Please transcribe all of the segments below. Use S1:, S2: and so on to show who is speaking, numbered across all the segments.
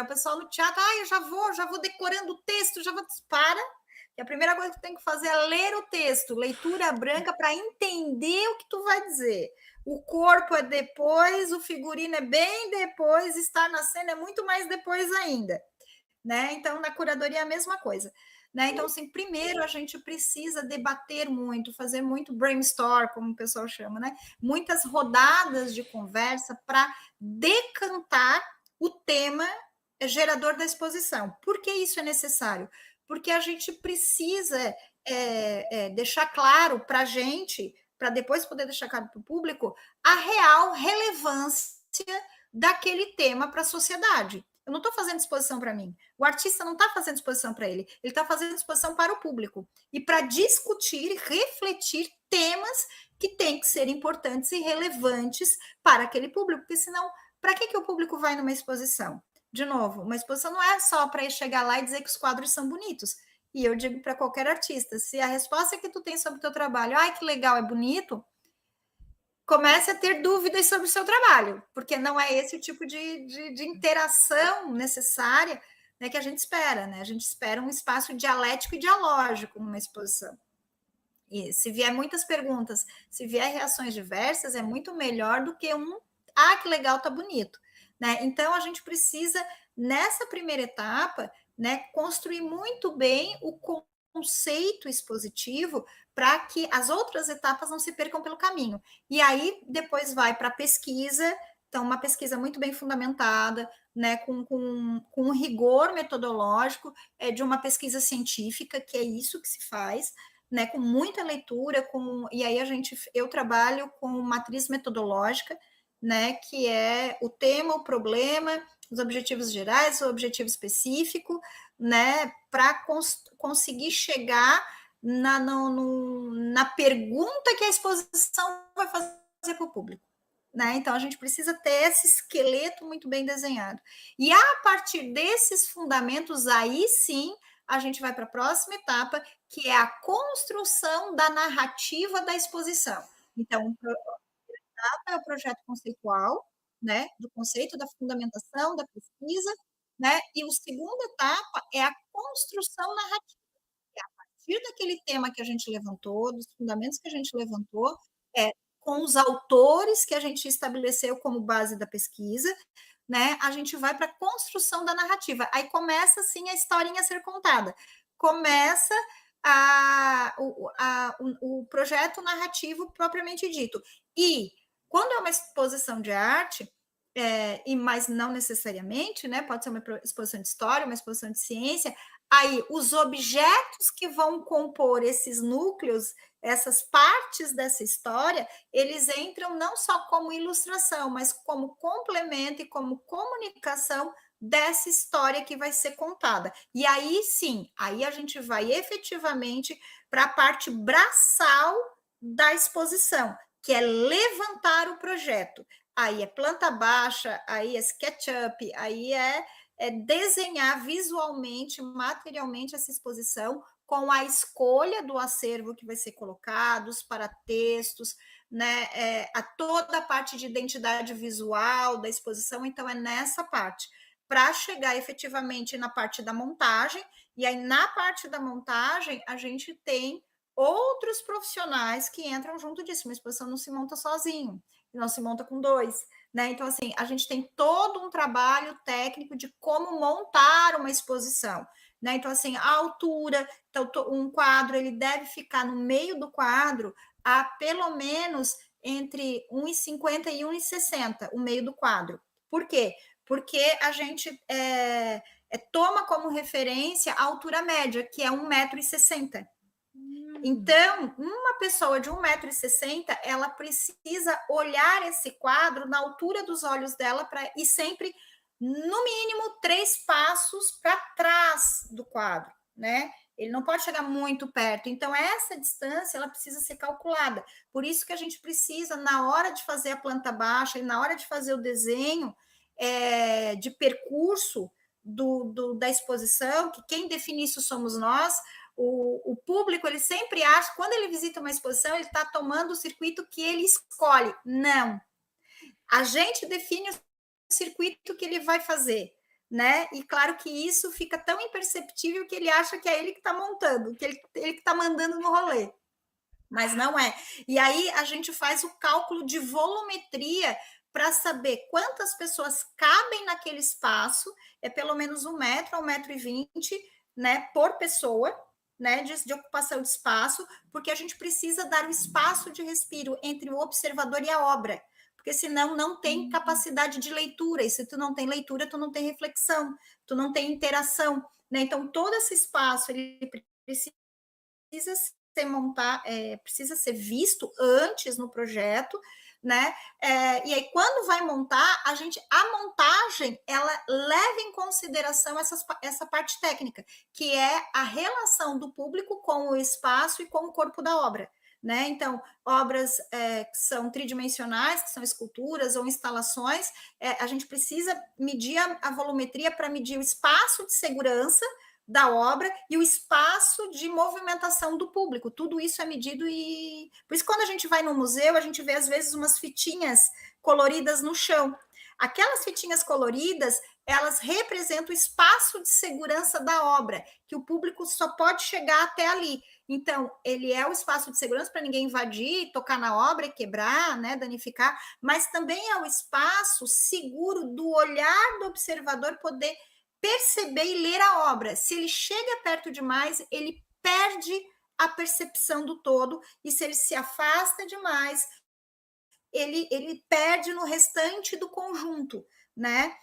S1: O pessoal no teatro, eu já vou decorando o texto, já vou. Para. E a primeira coisa que tu tem que fazer é ler o texto, leitura branca, para entender o que tu vai dizer. O corpo é depois, o figurino é bem depois, estar na cena é muito mais depois ainda, né? Então, na curadoria é a mesma coisa. Né? Então, assim, primeiro a gente precisa debater muito, fazer muito brainstorm, como o pessoal chama, né? Muitas rodadas de conversa para decantar o tema gerador da exposição. Por que isso é necessário? Porque a gente precisa deixar claro para a gente, para depois poder deixar claro para o público, a real relevância daquele tema para a sociedade. Eu não estou fazendo exposição para mim. O artista não está fazendo exposição para ele. Ele está fazendo exposição para o público. E para discutir, refletir temas que têm que ser importantes e relevantes para aquele público. Porque senão, para que o público vai numa exposição? De novo, uma exposição não é só para chegar lá e dizer que os quadros são bonitos. E eu digo para qualquer artista, se a resposta que tu tem sobre o teu trabalho, que legal, é bonito, comece a ter dúvidas sobre o seu trabalho, porque não é esse o tipo de interação necessária, né, que a gente espera, né? A gente espera um espaço dialético e dialógico numa exposição. E se vier muitas perguntas, se vier reações diversas, é muito melhor do que que legal, tá bonito. Né? Então, a gente precisa, nessa primeira etapa, né, construir muito bem o conceito expositivo para que as outras etapas não se percam pelo caminho. E aí, depois vai para a pesquisa, então, uma pesquisa muito bem fundamentada, né, com um rigor metodológico, de uma pesquisa científica, que é isso que se faz, né, com muita leitura, e aí eu trabalho com matriz metodológica, né, que é o tema, o problema, os objetivos gerais, o objetivo específico, né, para conseguir chegar na pergunta que a exposição vai fazer para o público. Né? Então, a gente precisa ter esse esqueleto muito bem desenhado. E a partir desses fundamentos, aí sim, a gente vai para a próxima etapa, que é a construção da narrativa da exposição. Então, é o projeto conceitual, né, do conceito, da fundamentação, da pesquisa, né, e a segunda etapa é a construção narrativa, que é a partir daquele tema que a gente levantou, dos fundamentos que a gente levantou, com os autores que a gente estabeleceu como base da pesquisa, né, a gente vai para a construção da narrativa. Aí começa, sim, a historinha a ser contada. Começa o projeto narrativo propriamente dito. E quando é uma exposição de arte, mas não necessariamente, né? Pode ser uma exposição de história, uma exposição de ciência, aí os objetos que vão compor esses núcleos, essas partes dessa história, eles entram não só como ilustração, mas como complemento e como comunicação dessa história que vai ser contada. E aí sim, aí a gente vai efetivamente para a parte braçal da exposição, que é levantar o projeto. Aí é planta baixa, aí é SketchUp, aí é desenhar visualmente, materialmente essa exposição com a escolha do acervo que vai ser colocado, os paratextos, né, toda a parte de identidade visual da exposição, então é nessa parte, para chegar efetivamente na parte da montagem, e aí na parte da montagem a gente tem outros profissionais que entram junto disso, uma exposição não se monta sozinho, não se monta com dois, né? Então, assim, a gente tem todo um trabalho técnico de como montar uma exposição, né? Então, assim, a altura, então, um quadro, ele deve ficar no meio do quadro a pelo menos entre 1,50 e 1,60, o meio do quadro. Por quê? Porque a gente toma como referência a altura média, que é 1,60 m. Então, uma pessoa de 1,60 m, ela precisa olhar esse quadro na altura dos olhos dela e sempre, no mínimo, 3 passos para trás do quadro, né? Ele não pode chegar muito perto. Então, essa distância, ela precisa ser calculada. Por isso que a gente precisa, na hora de fazer a planta baixa e na hora de fazer o desenho de percurso da exposição, que quem define isso somos nós, o público, ele sempre acha, quando ele visita uma exposição, ele está tomando o circuito que ele escolhe. Não. A gente define o circuito que ele vai fazer, né? E claro que isso fica tão imperceptível que ele acha que é ele que está montando, que ele que está mandando no rolê. Mas não é. E aí a gente faz o cálculo de volumetria para saber quantas pessoas cabem naquele espaço, é pelo menos 1 metro a 1,20 m, né, por pessoa, né, de ocupação de espaço, porque a gente precisa dar o espaço de respiro entre o observador e a obra, porque senão não tem capacidade de leitura, e se tu não tem leitura, tu não tem reflexão, tu não tem interação, né? Então todo esse espaço ele precisa precisa ser visto antes no projeto, né? E aí, quando vai montar, a montagem ela leva em consideração essa parte técnica, que é a relação do público com o espaço e com o corpo da obra. Né? Então, obras que são tridimensionais, que são esculturas ou instalações, a gente precisa medir a volumetria para medir o espaço de segurança da obra e o espaço de movimentação do público. Tudo isso é medido e... Por isso, quando a gente vai no museu, a gente vê, às vezes, umas fitinhas coloridas no chão. Aquelas fitinhas coloridas, elas representam o espaço de segurança da obra, que o público só pode chegar até ali. Então, ele é o espaço de segurança para ninguém invadir, tocar na obra e quebrar, né, danificar, mas também é o espaço seguro do olhar do observador poder perceber e ler a obra. Se ele chega perto demais, ele perde a percepção do todo, e se ele se afasta demais, ele perde no restante do conjunto, né?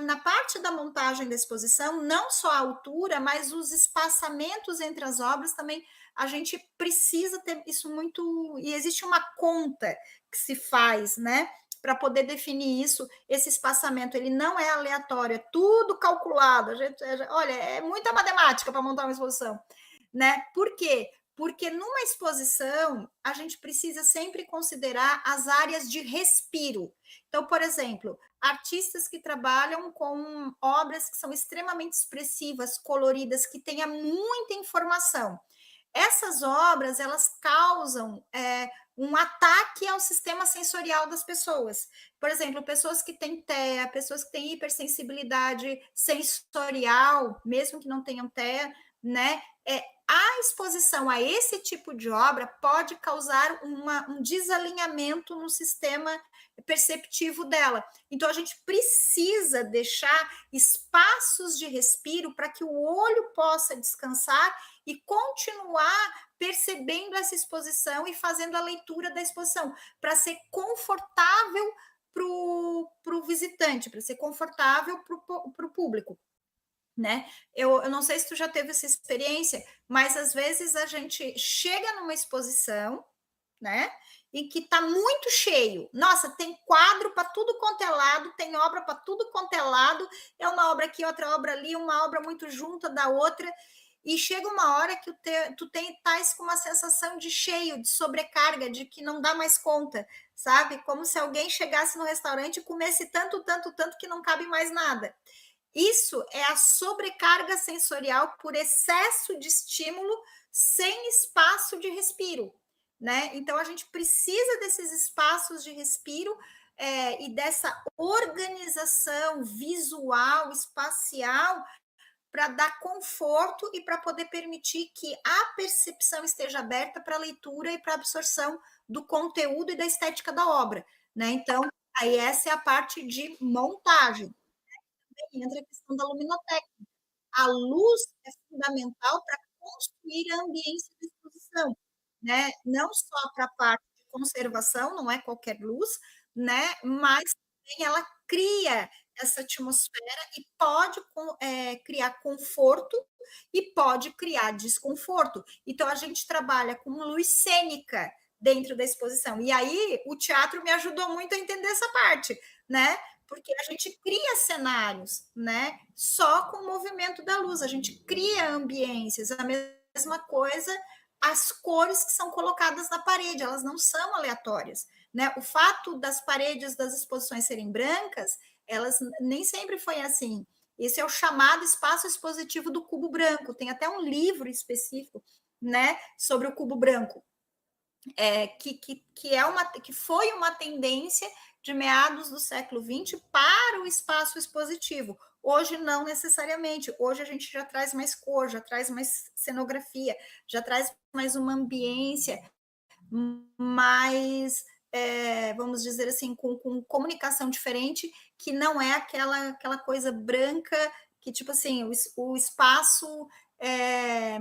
S1: Na parte da montagem da exposição, não só a altura, mas os espaçamentos entre as obras também, a gente precisa ter isso muito... E existe uma conta que se faz, né? Para poder definir isso, esse espaçamento, ele não é aleatório, é tudo calculado. Olha, é muita matemática para montar uma exposição, né? Por quê? Porque numa exposição, a gente precisa sempre considerar as áreas de respiro. Então, por exemplo, artistas que trabalham com obras que são extremamente expressivas, coloridas, que tenha muita informação. Essas obras, elas causam um ataque ao sistema sensorial das pessoas. Por exemplo, pessoas que têm TEA, pessoas que têm hipersensibilidade sensorial, mesmo que não tenham TEA, né? A exposição a esse tipo de obra pode causar um desalinhamento no sistema perceptivo dela. Então, a gente precisa deixar espaços de respiro para que o olho possa descansar e continuar percebendo essa exposição e fazendo a leitura da exposição, para ser confortável para o visitante, para ser confortável para o público. Né? Eu não sei se tu já teve essa experiência, mas às vezes a gente chega numa exposição, né? E que tá muito cheio. Nossa, tem quadro para tudo quanto é lado, tem obra para tudo quanto é lado, é uma obra aqui, outra obra ali, uma obra muito junta da outra, e chega uma hora que tu tais com uma sensação de cheio, de sobrecarga, de que não dá mais conta, sabe? Como se alguém chegasse no restaurante e comesse tanto que não cabe mais nada. Isso é a sobrecarga sensorial por excesso de estímulo sem espaço de respiro, né? Então a gente precisa desses espaços de respiro e dessa organização visual, espacial, para dar conforto e para poder permitir que a percepção esteja aberta para a leitura e para a absorção do conteúdo e da estética da obra, né? Então, aí essa é a parte de montagem. Entra a questão da luminotécnica. A luz é fundamental para construir a ambiência da exposição, né? Não só para a parte de conservação, não é qualquer luz, né? Mas também ela cria essa atmosfera e pode criar conforto e pode criar desconforto. Então, a gente trabalha com luz cênica dentro da exposição. E aí, o teatro me ajudou muito a entender essa parte, né? Porque a gente cria cenários, né? Só com o movimento da luz, a gente cria ambiências. A mesma coisa, as cores que são colocadas na parede, elas não são aleatórias, né? O fato das paredes das exposições serem brancas, elas nem sempre foi assim. Esse é o chamado espaço expositivo do cubo branco. Tem até um livro específico, né, sobre o cubo branco, que foi uma tendência de meados do século XX para o espaço expositivo. Hoje, não necessariamente. Hoje, a gente já traz mais cor, já traz mais cenografia, já traz mais uma ambiência mais, vamos dizer assim, com comunicação diferente, que não é aquela coisa branca que, tipo assim, o espaço é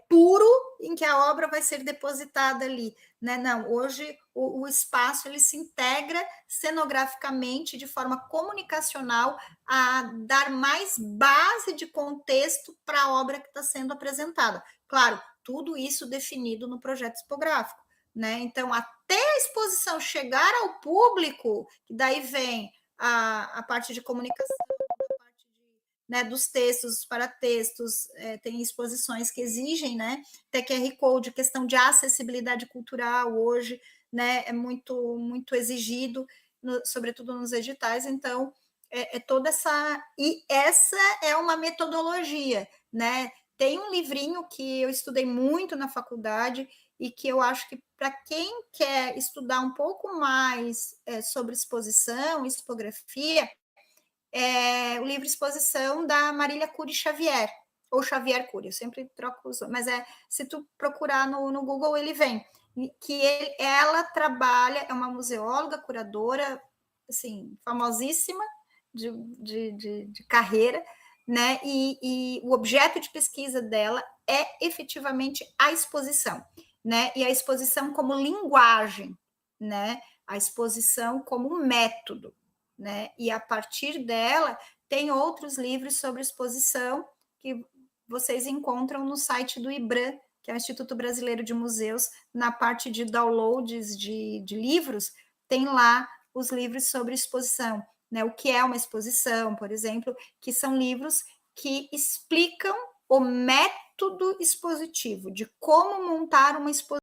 S1: puro em que a obra vai ser depositada ali, né? Não, hoje o espaço ele se integra cenograficamente de forma comunicacional a dar mais base de contexto para a obra que está sendo apresentada. Claro, tudo isso definido no projeto tipográfico, né? Então, até a exposição chegar ao público, daí vem a parte de comunicação, né, dos textos para textos, tem exposições que exigem, né, até QR Code, questão de acessibilidade cultural hoje, né, é muito exigido, sobretudo nos editais, então toda essa... E essa é uma metodologia, né? Tem um livrinho que eu estudei muito na faculdade e que eu acho que para quem quer estudar um pouco mais sobre exposição, expografia, o livro Exposição da Marília Cury Xavier, ou Xavier Cury, eu sempre troco os nomes, mas se tu procurar no Google, ele vem. Ela trabalha, é uma museóloga, curadora, assim, famosíssima de carreira, né? E o objeto de pesquisa dela é efetivamente a exposição, né? E a exposição como linguagem, né? A exposição como método, né? E a partir dela tem outros livros sobre exposição que vocês encontram no site do IBRAM, que é o Instituto Brasileiro de Museus, na parte de downloads de livros, tem lá os livros sobre exposição, né? O que é uma exposição, por exemplo, que são livros que explicam o método expositivo, de como montar uma exposição